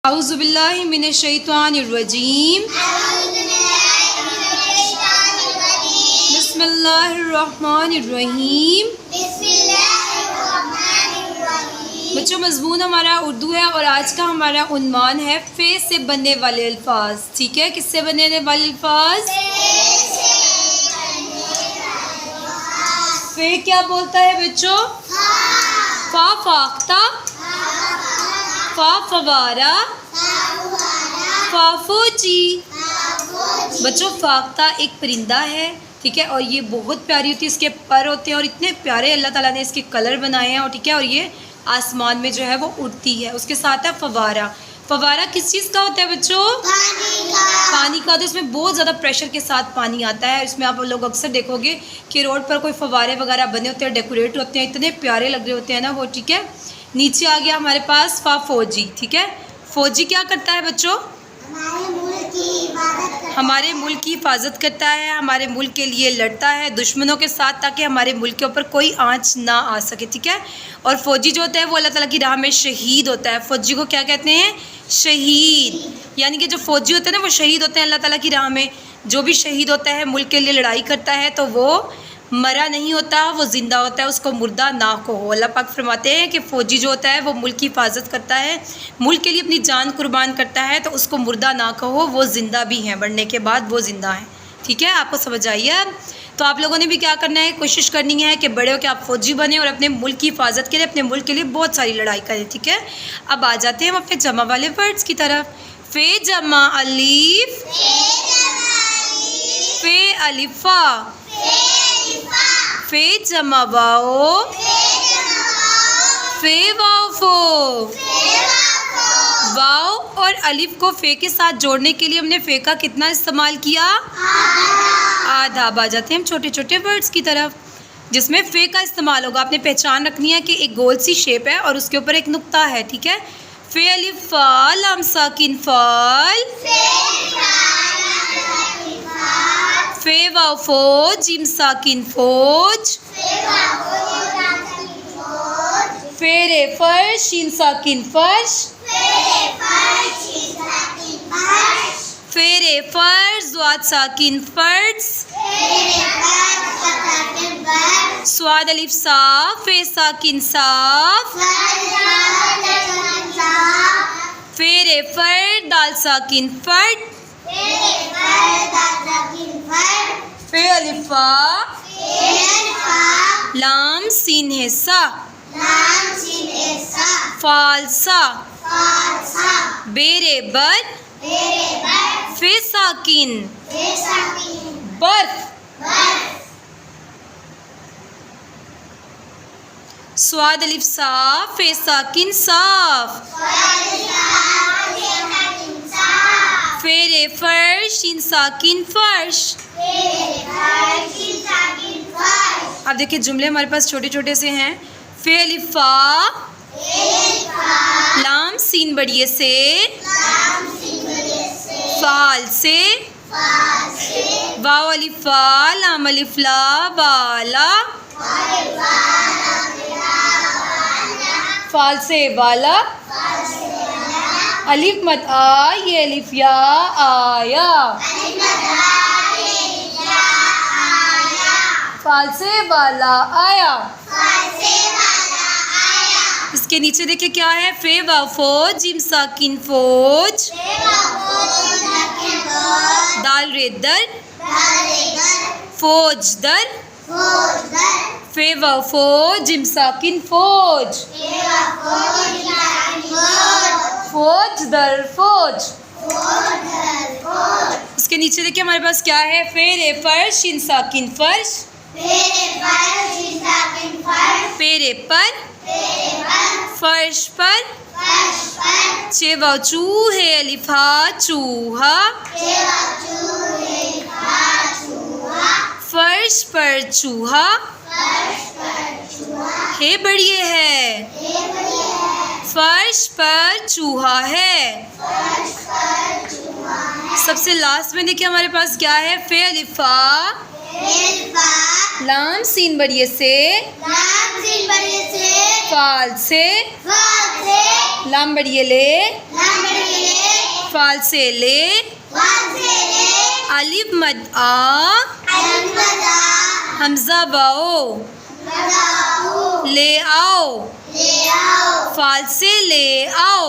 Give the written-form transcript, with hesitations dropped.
औज़ुबिल्लाहि मिनश्शैतानिर्रजीम बिस्मिल्लाहिर्रहमानिर्रहीम। बच्चों, मज़मून हमारा उर्दू है और आज का हमारा उन्वान है फ़े से बनने वाले अल्फाज। ठीक है, किससे बनने वाले अल्फाज? फ़े क्या बोलता है बच्चों? फा फाख्ता, फा फवारा, फा फौजी। बच्चों, फाख्ता एक परिंदा है, ठीक है, और ये बहुत प्यारी होती है, इसके पर होते हैं और इतने प्यारे अल्लाह ताला ने इसके कलर बनाए हैं और ठीक है, और ये आसमान में जो है वो उड़ती है। उसके साथ है फवारा। फवारा किस चीज़ का होता है बच्चों? पानी का। तो इसमें बहुत ज़्यादा प्रेशर के साथ पानी आता है। इसमें आप लोग अक्सर देखोगे कि रोड पर कोई फवारे वगैरह बने होते हैं, डेकोरेट होते हैं, इतने प्यारे लग रहे होते हैं ना वो। ठीक है, नीचे आ गया हमारे पास फा फौजी। ठीक है, फौजी क्या करता है बच्चों? हमारे मुल्क की हिफाजत करता है, हमारे मुल्क के लिए लड़ता है दुश्मनों के साथ, ताकि हमारे मुल्क के ऊपर कोई आंच ना आ सके। ठीक है, और फ़ौजी जो होता है वो अल्लाह ताला की राह में शहीद होता है। फ़ौजी को क्या कहते हैं? शहीद। यानी कि जो फ़ौजी होते हैं ना वो शहीद होते हैं अल्लाह ताला की राह में। जो भी शहीद होता है, मुल्क के लिए लड़ाई करता है, तो वो मरा नहीं होता, वो ज़िंदा होता है, उसको मुर्दा ना कहो। अल्लाह पाक फरमाते हैं कि फ़ौजी जो होता है वो मुल्क की हिफाजत करता है, मुल्क के लिए अपनी जान कुर्बान करता है, तो उसको मुर्दा ना कहो, वो ज़िंदा भी हैं, मरने के बाद वो ज़िंदा हैं। ठीक है, आपको समझ आई है? तो आप लोगों ने भी क्या करना है, कोशिश करनी है कि बड़े हो के आप फ़ौजी बने और अपने मुल्क की हिफाजत के लिए, अपने मुल्क के लिए बहुत सारी लड़ाई करें। ठीक है, अब आ जाते हैं हम अपने जमा वाले वर्ड्स की तरफ। फ़े जमा अलीफ, फ़े अलिफ़ा, फ़े जमा वाओ, फ़े वाओ फो। वाओ और अलिफ को फ़े के साथ जोड़ने के लिए हमने फ़े का कितना इस्तेमाल किया? आधा। अब आ जाते हैं हम छोटे छोटे वर्ड्स की तरफ जिसमें फ़े का इस्तेमाल होगा। आपने पहचान रखनी है कि एक गोल सी शेप है और उसके ऊपर एक नुक्ता है। ठीक है, फ़े अलिफ फ़ा लाम साकिन फ़ाल, फ़े वाओ फो जीम साकिन फ़ोज, फ़े रे फ़र शीन साकिन फ़र्श, फ़े रे फ़र ज़्वाद साकिन फ़र्ज़, स्वाद अलिफ सा फ़े साकिन साफ, फ़े रे फ़र दाल साकिन फ़र्द, फ़े अलिफ फ़ा लाम सीन है सा, फालसा, बेरे बर फ़े साकिन बर्फ, स्वाद अलिफ सा फ़े साकिन साफ, फ़े रे फ़र शीन साकिन फ़र्श। अब देखिए जुमले हमारे पास छोटे छोटे से हैं। फ़े अलिफ फ़ा लाम सीन बड़िए से, फाल से, वाओ अलिफ फ़ा लाम अलिफ ला बाला, फाल से बाला, अलिफ मत आ ये अलिफ या आया, फाल से बाला आया। इसके नीचे देखिए क्या है? फ़े वाओ फो जीम साकिन फ़ोज, दाल रे दर फौज दर, फ़े वाओ फो जिम साकिन फ़ोज, फौज दर फौज। उसके नीचे देखिए हमारे पास क्या है? फ़े रे फ़र शीन साकिन फ़र्श, फ़े रे पर फर्श पर, चे वाओ चूहे अलिफ हा चूहा, फर्श पर चूहा, हे बढ़िए है, फर्श पर चूहा है। सबसे लास्ट में देखिए हमारे पास क्या है? फ़े अलिफ फ़ा लाम सीन बड़िए से, फाल से, लाम बड़िए ले, फाल से ले, अलिफ मद आ, हमजा वाओ, ले आओ, फाल से ले आओ,